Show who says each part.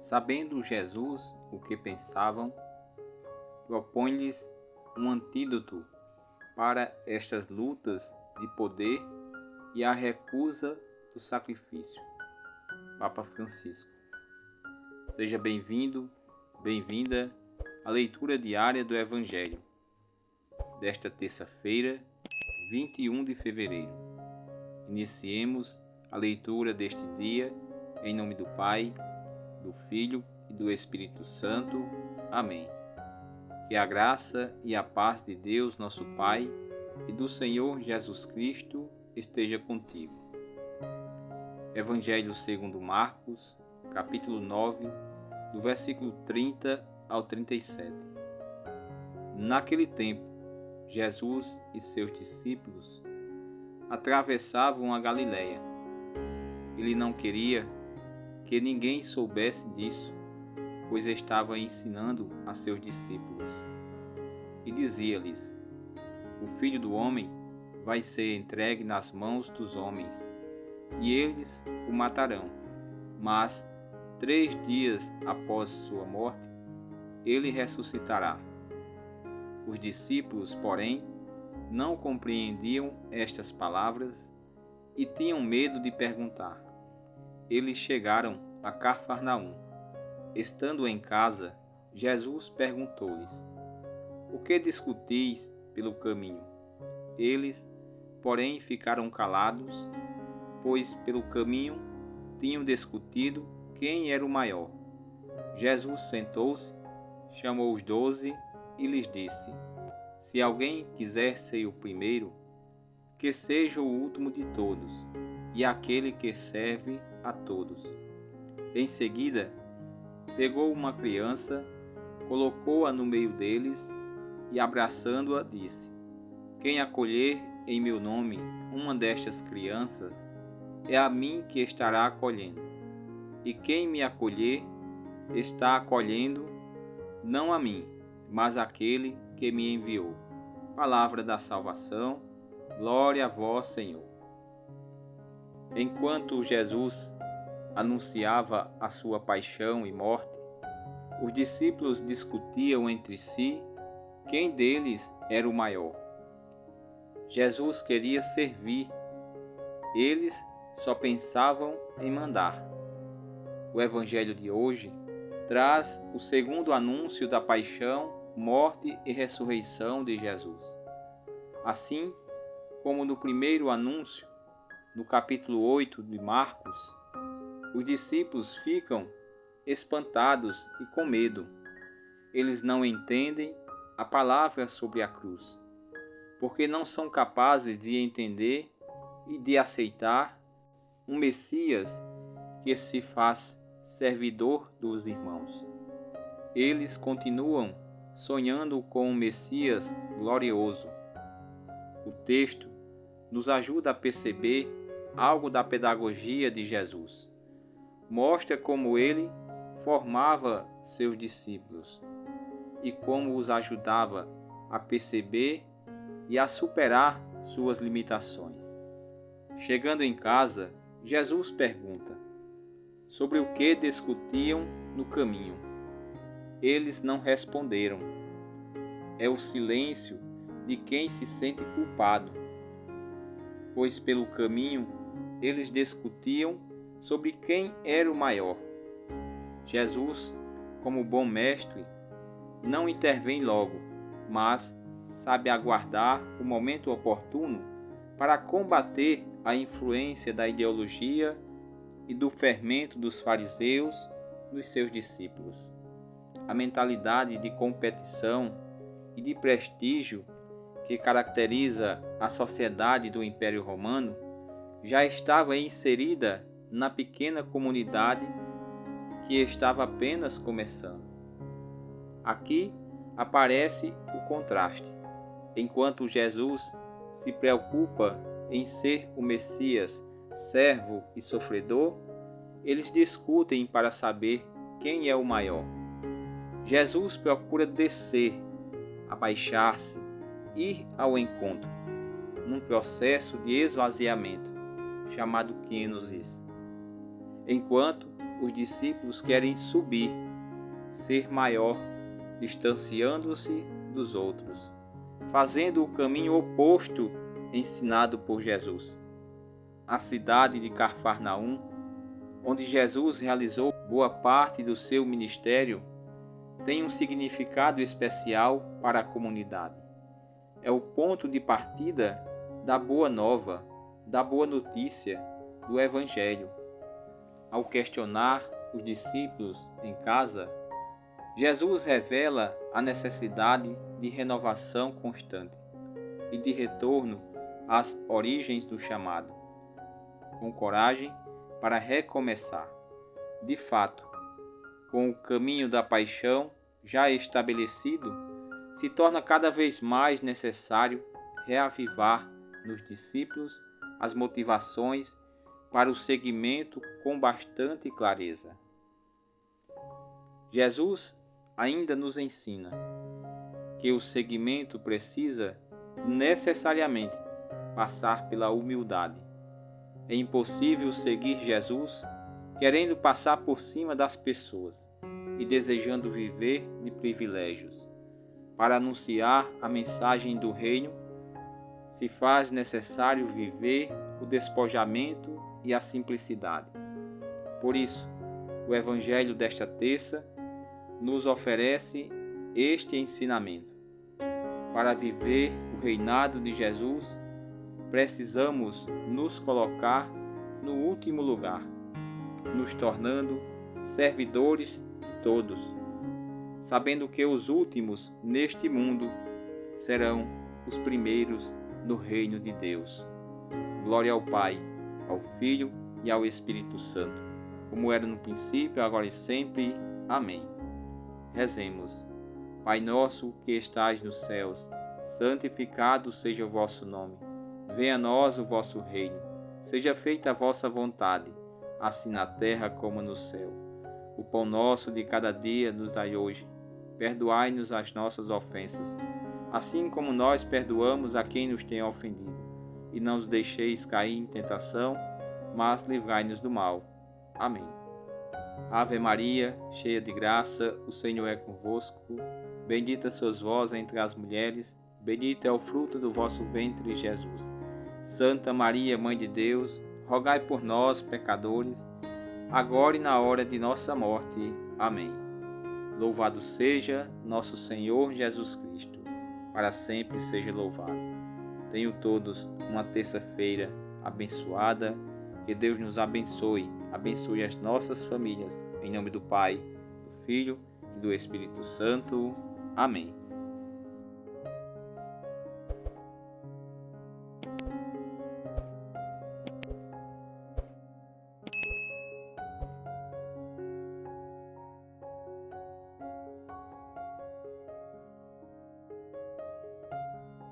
Speaker 1: Sabendo Jesus o que pensavam, propõe-lhes um antídoto para estas lutas de poder e a recusa do sacrifício. Papa Francisco. Seja bem-vindo, bem-vinda à leitura diária do Evangelho desta terça-feira, 21 de fevereiro. Iniciemos a leitura deste dia em nome do Pai, do Filho e do Espírito Santo. Amém. Que a graça e a paz de Deus, nosso Pai, e do Senhor Jesus Cristo esteja contigo. Evangelho segundo Marcos, capítulo 9, do versículo 30 ao 37. Naquele tempo, Jesus e seus discípulos atravessavam a Galiléia. Ele não queria que ninguém soubesse disso, pois estava ensinando a seus discípulos. E dizia-lhes: O Filho do Homem vai ser entregue nas mãos dos homens, e eles o matarão. Mas 3 dias após sua morte, ele ressuscitará. Os discípulos, porém, não compreendiam estas palavras e tinham medo de perguntar. Eles chegaram a Cafarnaum. Estando em casa, Jesus perguntou-lhes: O que discutis pelo caminho? Eles, porém, ficaram calados, pois pelo caminho tinham discutido quem era o maior. Jesus sentou-se, chamou os 12 e lhes disse: Se alguém quiser ser o primeiro, que seja o último de todos e aquele que serve a todos. Em seguida, pegou uma criança, colocou-a no meio deles e, abraçando-a, disse: Quem acolher em meu nome uma destas crianças, é a mim que estará acolhendo. E quem me acolher, está acolhendo não a mim, mas aquele que me enviou. Palavra da salvação. Glória a vós, Senhor. Enquanto Jesus anunciava a sua paixão e morte, os discípulos discutiam entre si quem deles era o maior. Jesus queria servir, eles só pensavam em mandar. O Evangelho de hoje traz o segundo anúncio da paixão, morte e ressurreição de Jesus. Assim como no primeiro anúncio, no capítulo 8 de Marcos, os discípulos ficam espantados e com medo. Eles não entendem a palavra sobre a cruz, porque não são capazes de entender e de aceitar um Messias que se faz servidor dos irmãos. Eles continuam sonhando com um Messias glorioso. O texto nos ajuda a perceber algo da pedagogia de Jesus. Mostra como ele formava seus discípulos e como os ajudava a perceber e a superar suas limitações. Chegando em casa, Jesus pergunta sobre o que discutiam no caminho. Eles não responderam. É o silêncio de quem se sente culpado, pois pelo caminho eles discutiam sobre quem era o maior. Jesus, como bom mestre, não intervém logo, mas sabe aguardar o momento oportuno para combater a influência da ideologia e do fermento dos fariseus nos seus discípulos. A mentalidade de competição e de prestígio que caracteriza a sociedade do Império Romano já estava inserida na pequena comunidade que estava apenas começando. Aqui aparece o contraste. Enquanto Jesus se preocupa em ser o Messias, servo e sofredor, eles discutem para saber quem é o maior. Jesus procura descer, abaixar-se, ir ao encontro, num processo de esvaziamento, chamado quênosis. Enquanto os discípulos querem subir, ser maior, distanciando-se dos outros, fazendo o caminho oposto ensinado por Jesus. A cidade de Cafarnaum, onde Jesus realizou boa parte do seu ministério, tem um significado especial para a comunidade. É o ponto de partida da boa nova, da boa notícia, do Evangelho. Ao questionar os discípulos em casa, Jesus revela a necessidade de renovação constante e de retorno às origens do chamado, com coragem para recomeçar. De fato, com o caminho da paixão já estabelecido, se torna cada vez mais necessário reavivar nos discípulos as motivações para o seguimento com bastante clareza. Jesus ainda nos ensina que o seguimento precisa necessariamente passar pela humildade. É impossível seguir Jesus querendo passar por cima das pessoas e desejando viver de privilégios. Para anunciar a mensagem do reino, se faz necessário viver o despojamento e a simplicidade. Por isso, o Evangelho desta terça nos oferece este ensinamento. Para viver o reinado de Jesus, precisamos nos colocar no último lugar, nos tornando servidores de todos, sabendo que os últimos neste mundo serão os primeiros no reino de Deus. Glória ao Pai, ao Filho e ao Espírito Santo, como era no princípio, agora e sempre. Amém. Rezemos. Pai nosso que estais nos céus, santificado seja o vosso nome. Venha a nós o vosso reino. Seja feita a vossa vontade, assim na terra como no céu. O pão nosso de cada dia nos dai hoje. Perdoai-nos as nossas ofensas, assim como nós perdoamos a quem nos tem ofendido. E não os deixeis cair em tentação, mas livrai-nos do mal. Amém. Ave Maria, cheia de graça, o Senhor é convosco. Bendita sois vós entre as mulheres, bendito é o fruto do vosso ventre, Jesus. Santa Maria, Mãe de Deus, rogai por nós, pecadores, agora e na hora de nossa morte. Amém. Louvado seja nosso Senhor Jesus Cristo, para sempre seja louvado. Tenham todos uma terça-feira abençoada, que Deus nos abençoe as nossas famílias, em nome do Pai, do Filho e do Espírito Santo. Amém.